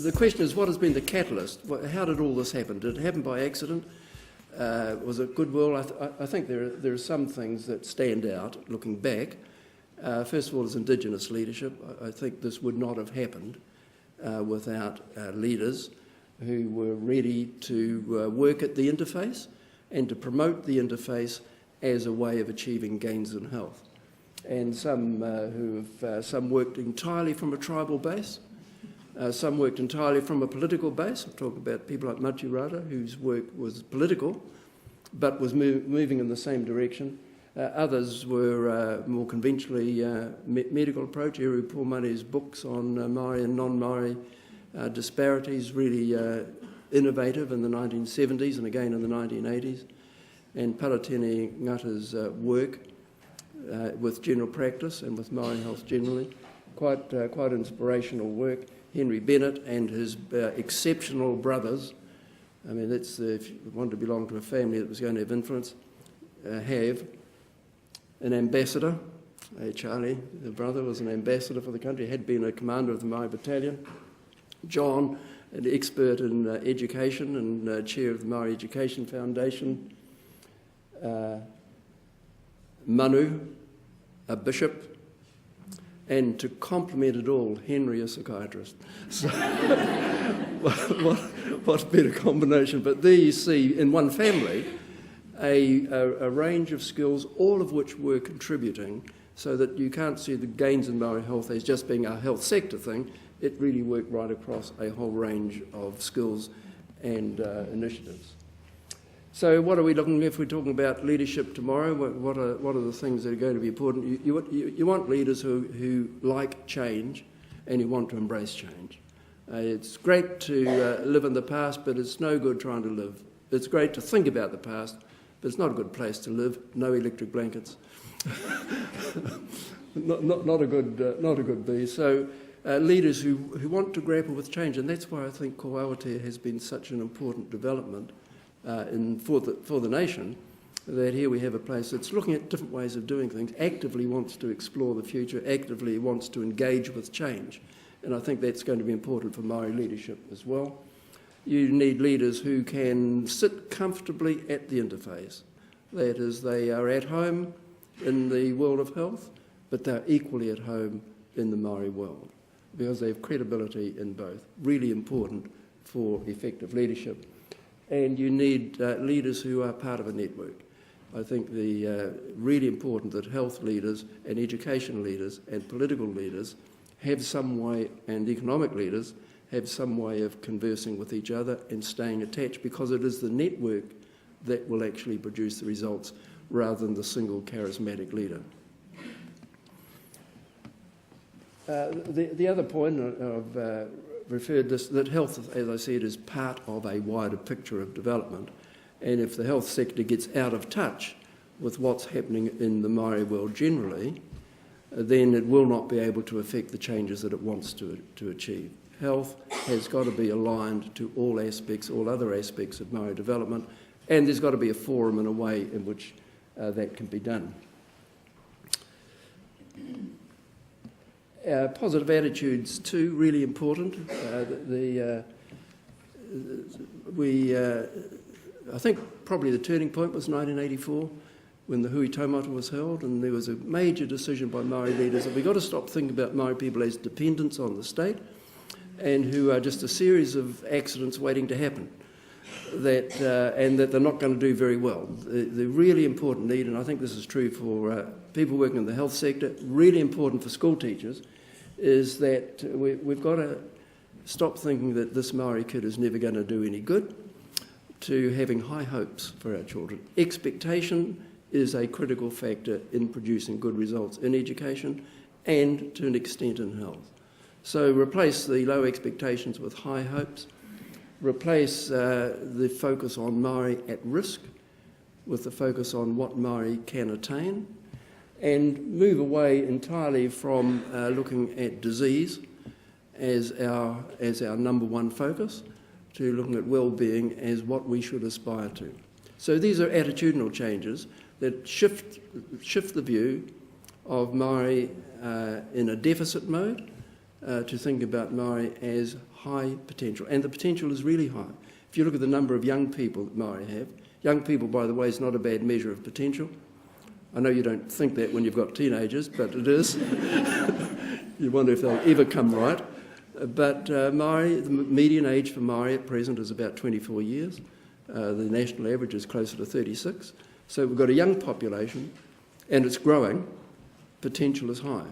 the question is, what has been the catalyst? How did all this happen? Did it happen by accident? Was it goodwill? I think there are some things that stand out looking back. First of all, is Indigenous leadership. I think this would not have happened without leaders who were ready to work at the interface and to promote the interface as a way of achieving gains in health. And some some worked entirely from a tribal base, some worked entirely from a political base. I'm talking about people like Maturata, whose work was political, but was moving in the same direction. Others were more conventionally medical approach. Eru Pōmare's books on Maori and non-Maori disparities, really innovative in the 1970s and again in the 1980s. And Paratene Ngata's work with general practice and with Maori health generally, quite inspirational work. Henry Bennett and his exceptional brothers, I mean, that's if you want to belong to a family that was going to have influence, have an ambassador. Charlie, the brother, was an ambassador for the country, had been a commander of the Maori Battalion. John, an expert in education and chair of the Maori Education Foundation. Manu, a bishop. And to complement it all, Henry, a psychiatrist. So, what better combination? But there you see, in one family, a range of skills, all of which were contributing, so that you can't see the gains in Maori health as just being a health sector thing. It really worked right across a whole range of skills and initiatives. So what are we looking at if we're talking about leadership tomorrow? What are the things that are going to be important? You want leaders who like change and who want to embrace change. It's great to live in the past, but it's no good trying to live. It's great to think about the past, but it's not a good place to live. No electric blankets. not a good be. So leaders who want to grapple with change, and that's why I think Ko Awatea has been such an important development for the nation, that here we have a place that's looking at different ways of doing things, actively wants to explore the future, actively wants to engage with change. And I think that's going to be important for Maori leadership as well. You need leaders who can sit comfortably at the interface. That is, they are at home in the world of health, but they're equally at home in the Maori world, because they have credibility in both. Really important for effective leadership. And you need leaders who are part of a network. I think really important that health leaders and education leaders and political leaders have some way, and economic leaders have some way of conversing with each other and staying attached, because it is the network that will actually produce the results rather than the single charismatic leader. The other point I've referred this, that health, as I said, is part of a wider picture of development. And if the health sector gets out of touch with what's happening in the Maori world generally, then it will not be able to affect the changes that it wants to achieve. Health has got to be aligned to all aspects, all other aspects of Maori development, and there's got to be a forum and a way in which that can be done. Positive attitudes too, really important. I think probably the turning point was 1984, when the Hui Taumata was held, and there was a major decision by Maori leaders that we've got to stop thinking about Maori people as dependents on the state and who are just a series of accidents waiting to happen, and that they're not going to do very well. The really important need, and I think this is true for people working in the health sector, really important for school teachers, is that we've got to stop thinking that this Maori kid is never going to do any good, to having high hopes for our children. Expectation is a critical factor in producing good results in education and, to an extent, in health. So replace the low expectations with high hopes, replace the focus on Maori at risk with the focus on what Maori can attain, and move away entirely from looking at disease as our number one focus, to looking at well-being as what we should aspire to. So these are attitudinal changes that shift the view of Maori in a deficit mode to think about Maori as high potential, and the potential is really high. If you look at the number of young people that Maori have, young people, by the way, is not a bad measure of potential. I know you don't think that when you've got teenagers, but it is. You wonder if they'll ever come right. But Maori, the median age for Maori at present is about 24 years. The national average is closer to 36. So we've got a young population, and it's growing. Potential is high.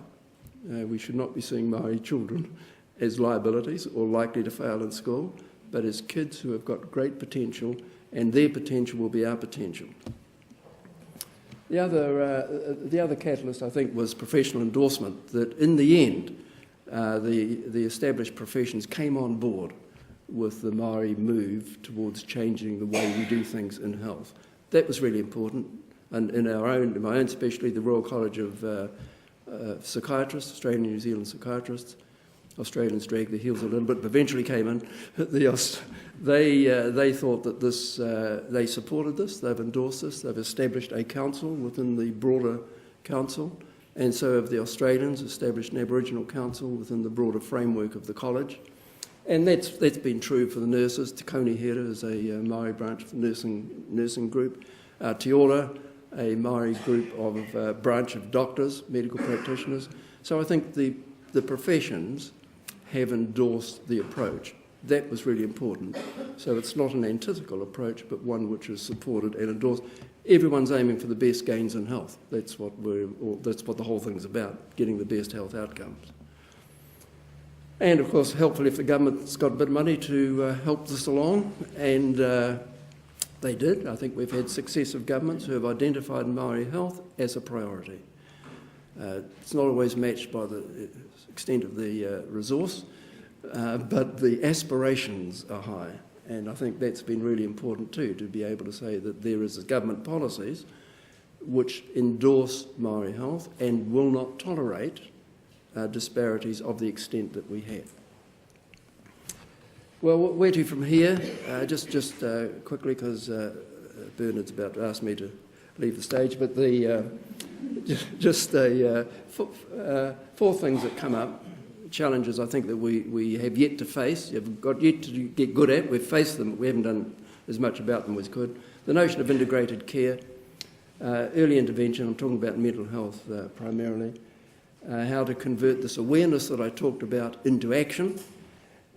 We should not be seeing Maori children as liabilities or likely to fail in school, but as kids who have got great potential, and their potential will be our potential. The other catalyst, I think, was professional endorsement, that in the end, the established professions came on board with the Maori move towards changing the way we do things in health. That was really important. And in my own specialty, the Royal College of Psychiatrists, Australian and New Zealand psychiatrists, Australians dragged their heels a little bit, but eventually came in. They thought that this, they supported this, they've endorsed this, they've established a council within the broader council, and so have the Australians established an Aboriginal council within the broader framework of the college. And that's been true for the nurses. Te Kauni Hera is a Maori branch of the nursing group. Te Ora, a Maori group of branch of doctors, medical practitioners. So I think the professions have endorsed the approach. That was really important. So it's not an antithetical approach, but one which is supported and endorsed. Everyone's aiming for the best gains in health. That's what the whole thing's about, getting the best health outcomes. And of course, helpful if the government's got a bit of money to help this along, and they did. I think we've had successive governments who have identified Maori health as a priority. It's not always matched by the extent of the resource, but the aspirations are high. And I think that's been really important too, to be able to say that there is government policies which endorse Maori health and will not tolerate disparities of the extent that we have. Well, where to from here? Just quickly, because Bernard's about to ask me to leave the stage, but four things that come up, challenges I think that we have yet to face, have got yet to get good at. We've faced them, but we haven't done as much about them as we could. The notion of integrated care, early intervention, I'm talking about mental health primarily, how to convert this awareness that I talked about into action,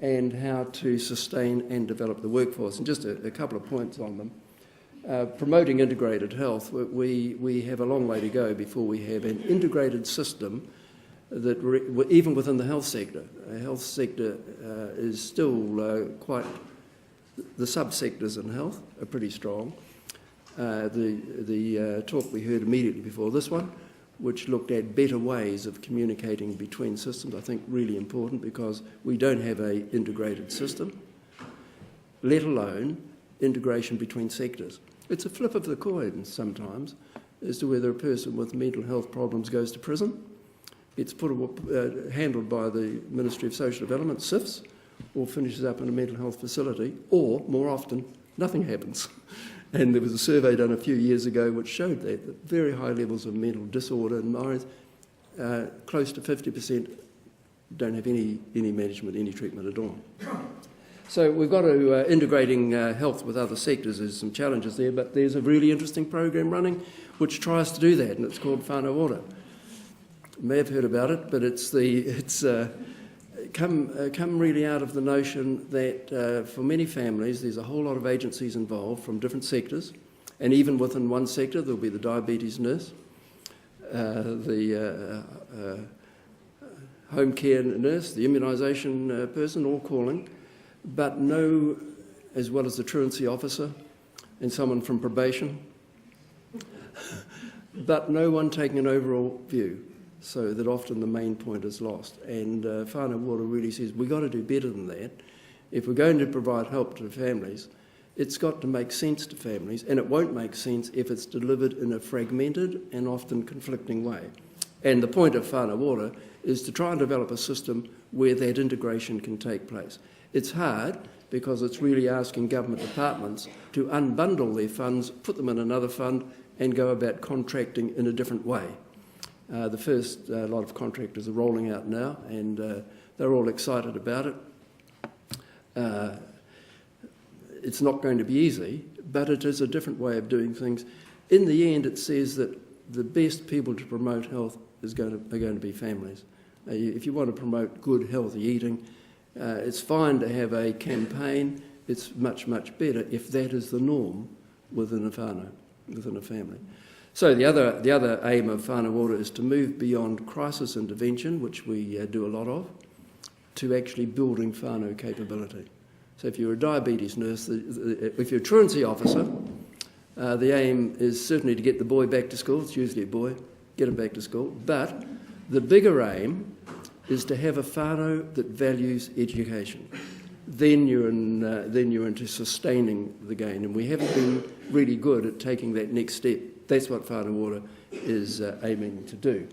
and how to sustain and develop the workforce. And just a couple of points on them. Promoting integrated health, we have a long way to go before we have an integrated system that, even within the health sector, is still quite, the subsectors in health are pretty strong. The talk we heard immediately before this one, which looked at better ways of communicating between systems, I think really important, because we don't have an integrated system, let alone integration between sectors. It's a flip of the coin sometimes as to whether a person with mental health problems goes to prison. It's handled by the Ministry of Social Development, SIFs, or finishes up in a mental health facility, or, more often, nothing happens. And there was a survey done a few years ago which showed that very high levels of mental disorder in Maoris, close to 50% don't have any management, any treatment at all. So we've got to, integrating health with other sectors, there's some challenges there, but there's a really interesting program running which tries to do that, and it's called Whānau Ora. You may have heard about it, but it's come really out of the notion that for many families there's a whole lot of agencies involved from different sectors, and even within one sector there'll be the diabetes nurse, the home care nurse, the immunisation person, all calling, but no, as well as the truancy officer and someone from probation, but no one taking an overall view, so that often the main point is lost. And Whānau Ora really says we've got to do better than that. If we're going to provide help to families, it's got to make sense to families, and it won't make sense if it's delivered in a fragmented and often conflicting way. And the point of Whānau Ora is to try and develop a system where that integration can take place. It's hard because it's really asking government departments to unbundle their funds, put them in another fund, and go about contracting in a different way. The first lot of contractors are rolling out now, and they're all excited about it. It's not going to be easy, but it is a different way of doing things. In the end, it says that the best people to promote health are going to be families. If you want to promote good, healthy eating, it's fine to have a campaign. It's much, much better if that is the norm within a whānau, within a family. So the other aim of whānau ora is to move beyond crisis intervention, which we do a lot of, to actually building whānau capability. So if you're a diabetes nurse, if you're a truancy officer, the aim is certainly to get the boy back to school. It's usually a boy, get him back to school. But the bigger aim is to have a whānau that values education. Then you're into sustaining the gain, and we haven't been really good at taking that next step. That's what whānau ora is aiming to do.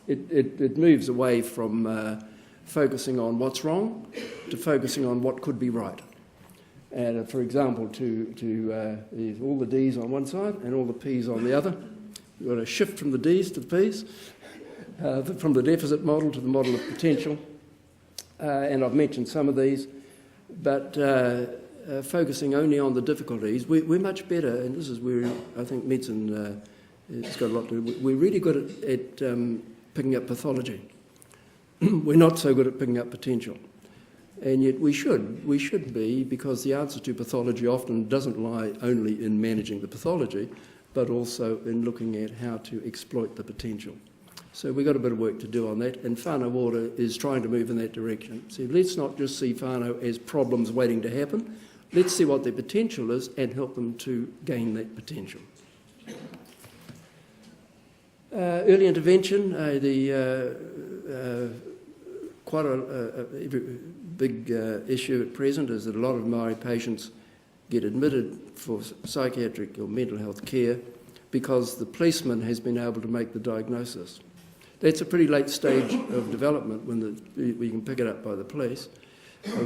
It moves away from focusing on what's wrong to focusing on what could be right. And for example, to all the D's on one side and all the P's on the other. You've got to shift from the D's to the P's, from the deficit model to the model of potential. And I've mentioned some of these, but focusing only on the difficulties, we're much better, and this is where I think medicine has got a lot to do. We're really good at picking up pathology. We're not so good at picking up potential. And yet we should be, because the answer to pathology often doesn't lie only in managing the pathology, but also in looking at how to exploit the potential. So we've got a bit of work to do on that, and whānau ora is trying to move in that direction. So let's not just see whānau as problems waiting to happen. Let's see what their potential is and help them to gain that potential. Early intervention, quite a big issue at present is that a lot of Maori patients get admitted for psychiatric or mental health care because the policeman has been able to make the diagnosis. That's a pretty late stage of development when we can pick it up by the police.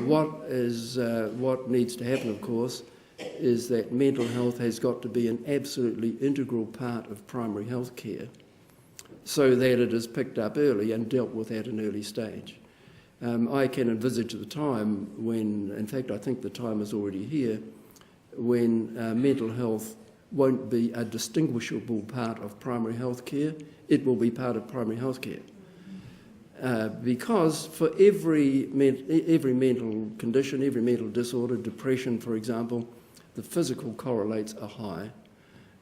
What needs to happen, of course, is that mental health has got to be an absolutely integral part of primary health care so that it is picked up early and dealt with at an early stage. I can envisage the time when, in fact I think the time is already here, when mental health won't be a distinguishable part of primary health care, it will be part of primary health care. Because for every mental condition, every mental disorder, depression for example, the physical correlates are high,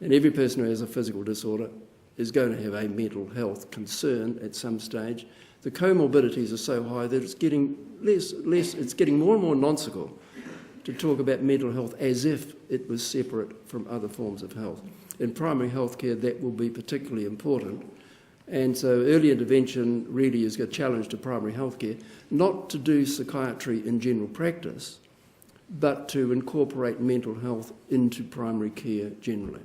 and every person who has a physical disorder is going to have a mental health concern at some stage. The comorbidities are so high that it's getting it's getting more and more nonsensical to talk about mental health as if it was separate from other forms of health. In primary health care, that will be particularly important. And so early intervention really is a challenge to primary health care, not to do psychiatry in general practice, but to incorporate mental health into primary care generally.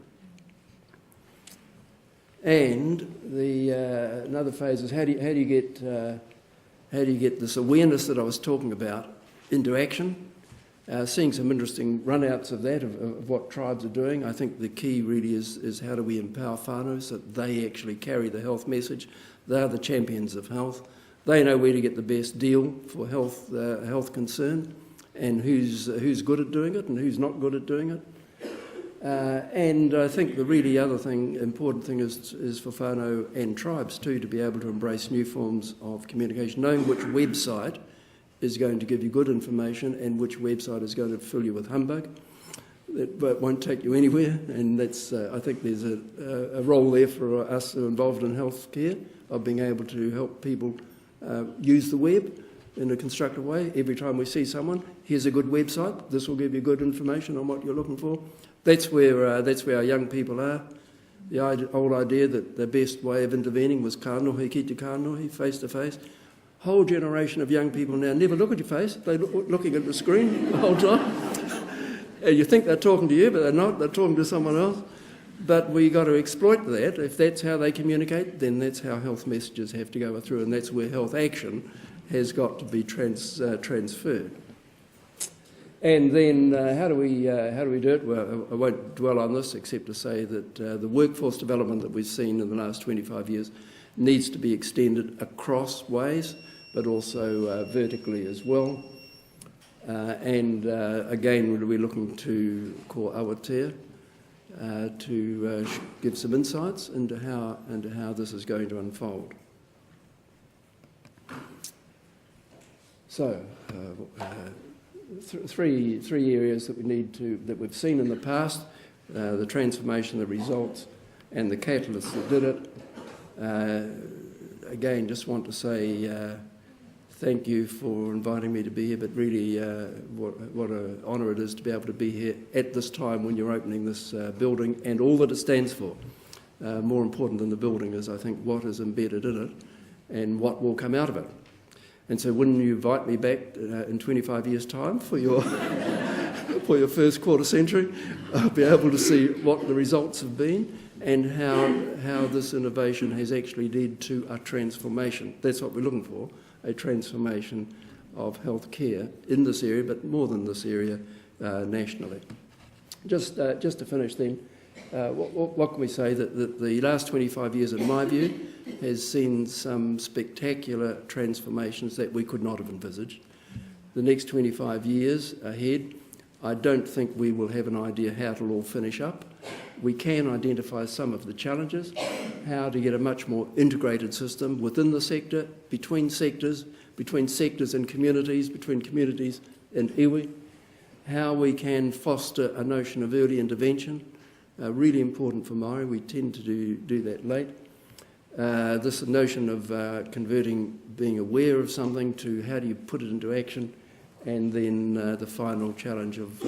And another phase is how do you get this awareness that I was talking about into action? Seeing some interesting runouts of that, of what tribes are doing. I think the key really is how do we empower whānau so that they actually carry the health message. They are the champions of health. They know where to get the best deal for health concern, and who's good at doing it and who's not good at doing it. And I think the really important thing is for whānau and tribes too to be able to embrace new forms of communication, knowing which website is going to give you good information and which website is going to fill you with humbug. It won't take you anywhere, and that's I think there's a role there for us who are involved in healthcare of being able to help people use the web in a constructive way. Every time we see someone, here's a good website, this will give you good information on what you're looking for. That's where our young people are. The old idea that the best way of intervening was kānohi ki te kānohi, face to face. Whole generation of young people now never look at your face, they're looking at the screen the whole time. And you think they're talking to you, but they're not, they're talking to someone else. But we've got to exploit that. If that's how they communicate, then that's how health messages have to go through, and that's where health action has got to be transferred. And then how do we do it? Well, I won't dwell on this except to say that the workforce development that we've seen in the last 25 years needs to be extended across ways, but also vertically as well. Again, we're looking to Ko Awatea to give some insights into how this is going to unfold. So, three areas that that we've seen in the past: the transformation, the results, and the catalysts that did it. Again, just want to say thank you for inviting me to be here, but really what an honour it is to be able to be here at this time when you're opening this building and all that it stands for. More important than the building is, I think, what is embedded in it and what will come out of it. And so when you invite me back in 25 years' time for your for your first quarter century, I'll be able to see what the results have been and how this innovation has actually led to a transformation. That's what we're looking for, a transformation of healthcare in this area, but more than this area, nationally. Just to finish then, what can we say? That the last 25 years, in my view, has seen some spectacular transformations that we could not have envisaged. The next 25 years ahead, I don't think we will have an idea how it'll all finish up. We can identify some of the challenges, how to get a much more integrated system within the sector, between sectors and communities, between communities and iwi, how we can foster a notion of early intervention, really important for Maori. We tend to do that late. This notion of converting being aware of something to how do you put it into action, and then the final challenge of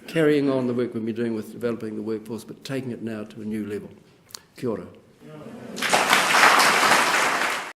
carrying on the work we've been doing with developing the workforce, but taking it now to a new level. Kia ora.